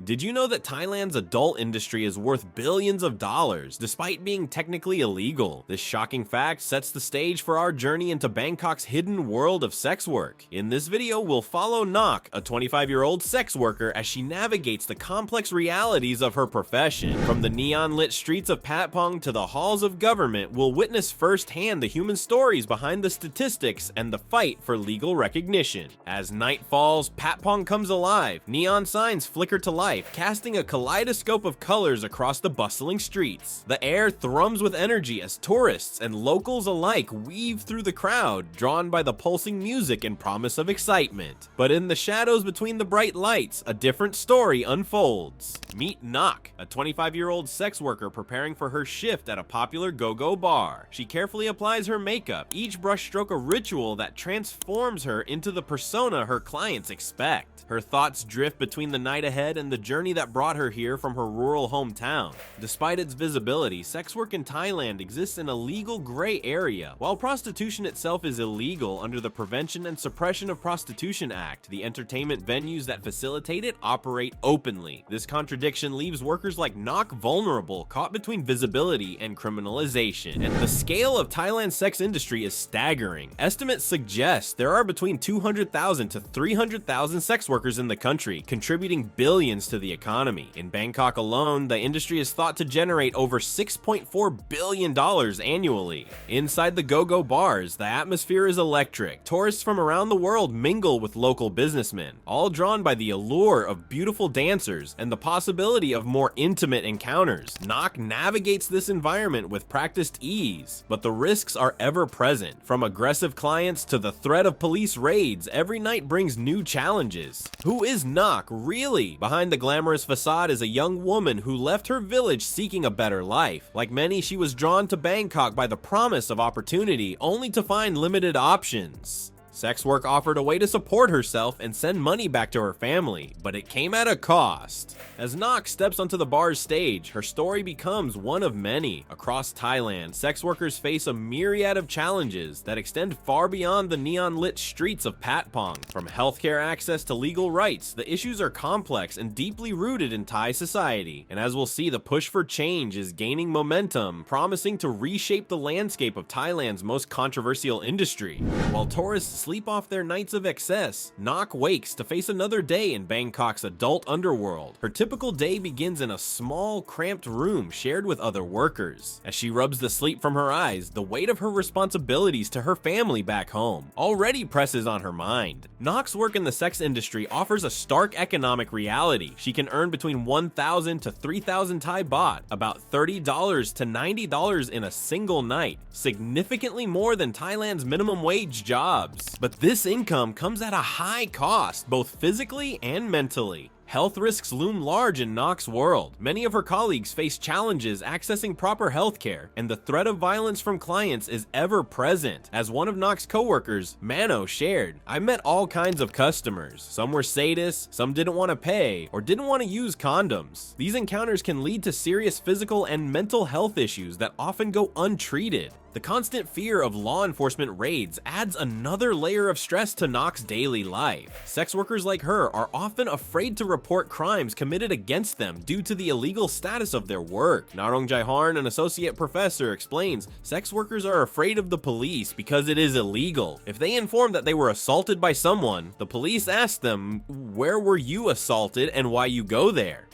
Did you know that Thailand's adult industry is worth billions of dollars, despite being technically illegal? This shocking fact sets the stage for our journey into Bangkok's hidden world of sex work. In this video, we'll follow Nok, a 25-year-old sex worker, as she navigates the complex realities of her profession. From the neon-lit streets of Patpong to the halls of government, we'll witness firsthand the human stories behind the statistics and the fight for legal recognition. As night falls, Patpong comes alive. Neon signs flicker to life, casting a kaleidoscope of colors across the bustling streets. The air thrums with energy as tourists and locals alike weave through the crowd, drawn by the pulsing music and promise of excitement. But in the shadows between the bright lights, a different story unfolds. Meet Nok, a 25-year-old sex worker preparing for her shift at a popular go-go bar. She carefully applies her makeup, each brushstroke a ritual that transforms her into the persona her clients expect. Her thoughts drift between the night ahead and the journey that brought her here from her rural hometown. Despite its visibility, sex work in Thailand exists in a legal gray area. While prostitution itself is illegal under the Prevention and Suppression of Prostitution Act, the entertainment venues that facilitate it operate openly. This contradiction leaves workers like Nok vulnerable, caught between visibility and criminalization. And the scale of Thailand's sex industry is staggering. Estimates suggest there are between 200,000 to 300,000 sex workers in the country, contributing billions to the economy. In Bangkok alone, the industry is thought to generate over $6.4 billion annually. Inside the go-go bars, the atmosphere is electric. Tourists from around the world mingle with local businessmen, all drawn by the allure of beautiful dancers and the possibility of more intimate encounters. Nok navigates this environment with practiced ease, but the risks are ever present. From aggressive clients to the threat of police raids, every night brings new challenges. Who is Nok really? Behind the glamorous facade is a young woman who left her village seeking a better life. Like many, she was drawn to Bangkok by the promise of opportunity, only to find limited options. Sex work offered a way to support herself and send money back to her family, but it came at a cost. As Nok steps onto the bar's stage, her story becomes one of many. Across Thailand, sex workers face a myriad of challenges that extend far beyond the neon-lit streets of Patpong. From healthcare access to legal rights, the issues are complex and deeply rooted in Thai society. And as we'll see, the push for change is gaining momentum, promising to reshape the landscape of Thailand's most controversial industry. While tourists sleep off their nights of excess, Nok wakes to face another day in Bangkok's adult underworld. Her typical day begins in a small, cramped room shared with other workers. As she rubs the sleep from her eyes, the weight of her responsibilities to her family back home already presses on her mind. Nok's work in the sex industry offers a stark economic reality. She can earn between 1,000 to 3,000 Thai baht, about $30 to $90 in a single night, significantly more than Thailand's minimum wage jobs. But this income comes at a high cost, both physically and mentally. Health risks loom large in Nok's world. Many of her colleagues face challenges accessing proper healthcare, and the threat of violence from clients is ever present. As one of Nok's co-workers, Mano, shared, "I met all kinds of customers. Some were sadists, some didn't want to pay, or didn't want to use condoms. These encounters can lead to serious physical and mental health issues that often go untreated." The constant fear of law enforcement raids adds another layer of stress to Nok's daily life. Sex workers like her are often afraid to report crimes committed against them due to the illegal status of their work. Narong Jaiharn, an associate professor, explains, sex workers are afraid of the police because it is illegal. If they inform that they were assaulted by someone, the police ask them, "Where were you assaulted and why you go there?"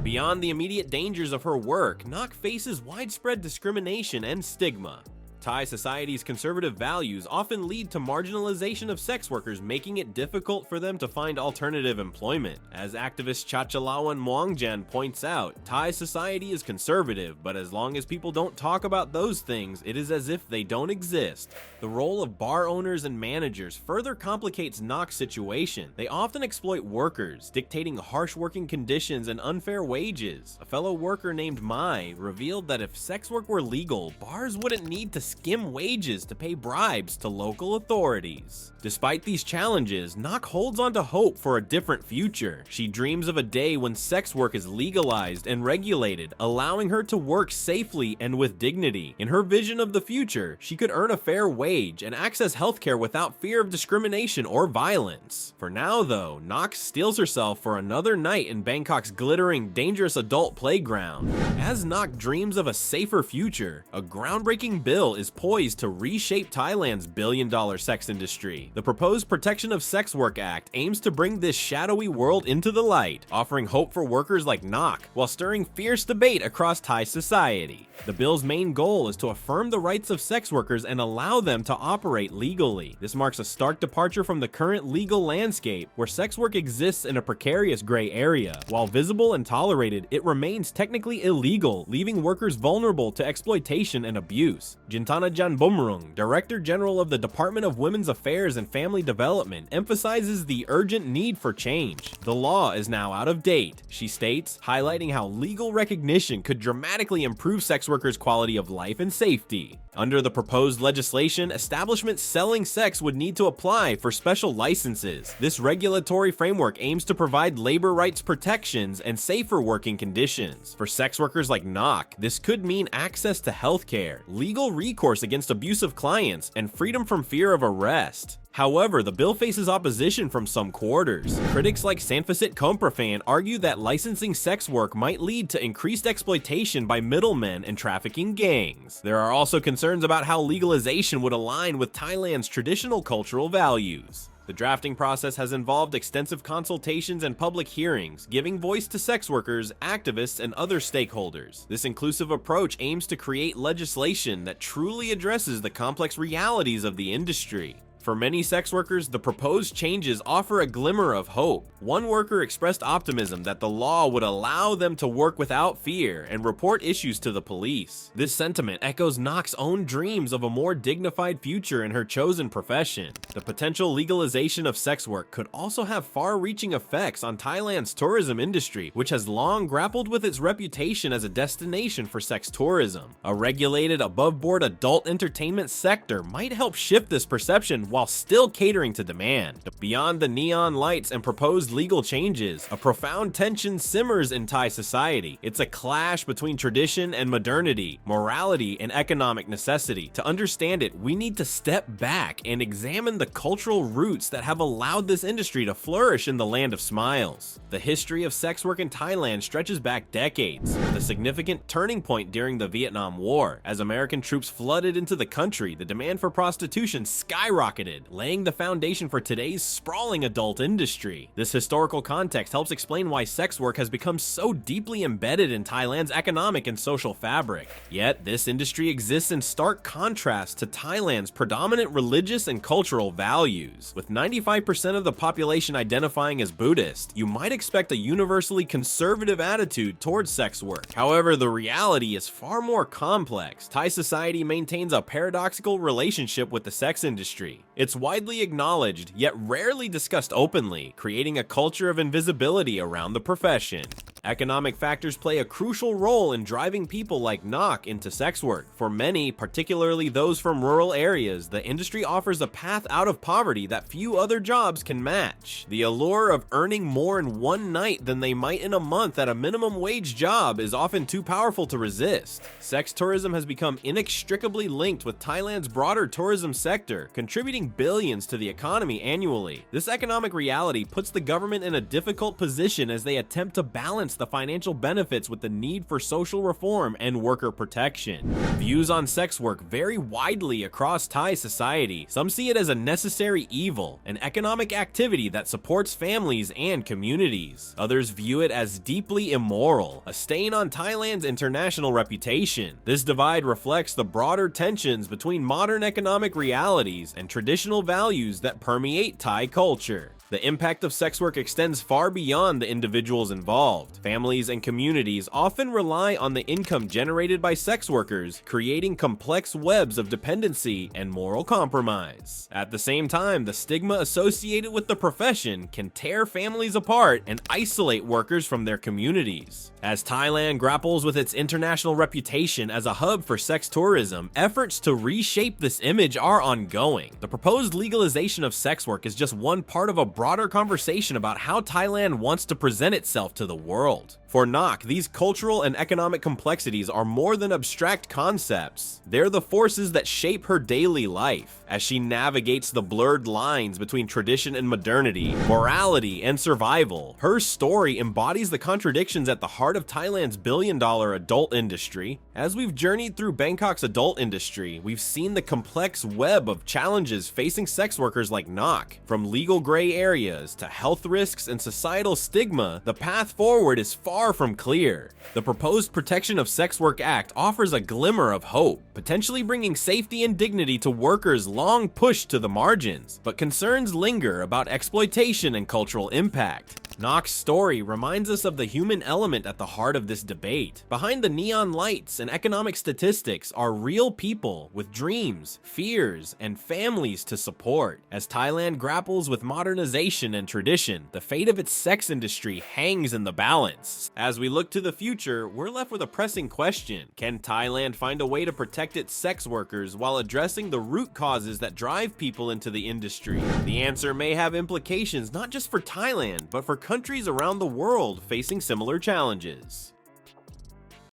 Beyond the immediate dangers of her work, Nok faces widespread discrimination and stigma. Thai society's conservative values often lead to marginalization of sex workers, making it difficult for them to find alternative employment. As activist Chachalawan Muangjan points out, Thai society is conservative, but as long as people don't talk about those things, it is as if they don't exist. The role of bar owners and managers further complicates Nok's situation. They often exploit workers, dictating harsh working conditions and unfair wages. A fellow worker named Mai revealed that if sex work were legal, bars wouldn't need to skim wages to pay bribes to local authorities. Despite these challenges, Nok holds on to hope for a different future. She dreams of a day when sex work is legalized and regulated, allowing her to work safely and with dignity. In her vision of the future, she could earn a fair wage and access healthcare without fear of discrimination or violence. For now though, Nok steels herself for another night in Bangkok's glittering, dangerous adult playground. As Nok dreams of a safer future, a groundbreaking bill is poised to reshape Thailand's billion-dollar sex industry. The proposed Protection of Sex Work Act aims to bring this shadowy world into the light, offering hope for workers like Nok, while stirring fierce debate across Thai society. The bill's main goal is to affirm the rights of sex workers and allow them to operate legally. This marks a stark departure from the current legal landscape, where sex work exists in a precarious gray area. While visible and tolerated, it remains technically illegal, leaving workers vulnerable to exploitation and abuse. Jintana Janbomrung, Director General of the Department of Women's Affairs and Family Development, emphasizes the urgent need for change. The law is now out of date, she states, highlighting how legal recognition could dramatically improve sex workers' quality of life and safety. Under the proposed legislation, establishments selling sex would need to apply for special licenses. This regulatory framework aims to provide labor rights protections and safer working conditions. For sex workers like Nok, this could mean access to healthcare, legal recourse against abusive clients, and freedom from fear of arrest. However, the bill faces opposition from some quarters. Critics like Sanfasit Komprafan argue that licensing sex work might lead to increased exploitation by middlemen and trafficking gangs. There are also concerns about how legalization would align with Thailand's traditional cultural values. The drafting process has involved extensive consultations and public hearings, giving voice to sex workers, activists, and other stakeholders. This inclusive approach aims to create legislation that truly addresses the complex realities of the industry. For many sex workers, the proposed changes offer a glimmer of hope. One worker expressed optimism that the law would allow them to work without fear and report issues to the police. This sentiment echoes Nok's own dreams of a more dignified future in her chosen profession. The potential legalization of sex work could also have far-reaching effects on Thailand's tourism industry, which has long grappled with its reputation as a destination for sex tourism. A regulated, above-board adult entertainment sector might help shift this perception while still catering to demand. Beyond the neon lights and proposed legal changes, a profound tension simmers in Thai society. It's a clash between tradition and modernity, morality and economic necessity. To understand it, we need to step back and examine the cultural roots that have allowed this industry to flourish in the land of smiles. The history of sex work in Thailand stretches back decades, with a significant turning point during the Vietnam War. As American troops flooded into the country, the demand for prostitution skyrocketed, laying the foundation for today's sprawling adult industry. This historical context helps explain why sex work has become so deeply embedded in Thailand's economic and social fabric. Yet, this industry exists in stark contrast to Thailand's predominant religious and cultural values. With 95% of the population identifying as Buddhist, you might expect a universally conservative attitude towards sex work. However, the reality is far more complex. Thai society maintains a paradoxical relationship with the sex industry. It's widely acknowledged, yet rarely discussed openly, creating a culture of invisibility around the profession. Economic factors play a crucial role in driving people like Nok into sex work. For many, particularly those from rural areas, the industry offers a path out of poverty that few other jobs can match. The allure of earning more in one night than they might in a month at a minimum wage job is often too powerful to resist. Sex tourism has become inextricably linked with Thailand's broader tourism sector, contributing billions to the economy annually. This economic reality puts the government in a difficult position as they attempt to balance the financial benefits with the need for social reform and worker protection. Views on sex work vary widely across Thai society. Some see it as a necessary evil, an economic activity that supports families and communities. Others view it as deeply immoral, a stain on Thailand's international reputation. This divide reflects the broader tensions between modern economic realities and traditional values that permeate Thai culture. The impact of sex work extends far beyond the individuals involved. Families and communities often rely on the income generated by sex workers, creating complex webs of dependency and moral compromise. At the same time, the stigma associated with the profession can tear families apart and isolate workers from their communities. As Thailand grapples with its international reputation as a hub for sex tourism, efforts to reshape this image are ongoing. The proposed legalization of sex work is just one part of a broader conversation about how Thailand wants to present itself to the world. For Nok, these cultural and economic complexities are more than abstract concepts. They're the forces that shape her daily life. As she navigates the blurred lines between tradition and modernity, morality and survival, her story embodies the contradictions at the heart of Thailand's billion-dollar adult industry. As we've journeyed through Bangkok's adult industry, we've seen the complex web of challenges facing sex workers like Nok. From legal gray areas to health risks and societal stigma, the path forward is far from clear. The proposed Protection of Sex Work Act offers a glimmer of hope, potentially bringing safety and dignity to workers long pushed to the margins, but concerns linger about exploitation and cultural impact. Nok's story reminds us of the human element at the heart of this debate. Behind the neon lights and economic statistics are real people with dreams, fears, and families to support. As Thailand grapples with modernization and tradition, the fate of its sex industry hangs in the balance. As we look to the future, we're left with a pressing question. Can Thailand find a way to protect its sex workers while addressing the root causes that drive people into the industry? The answer may have implications not just for Thailand, but for countries around the world facing similar challenges.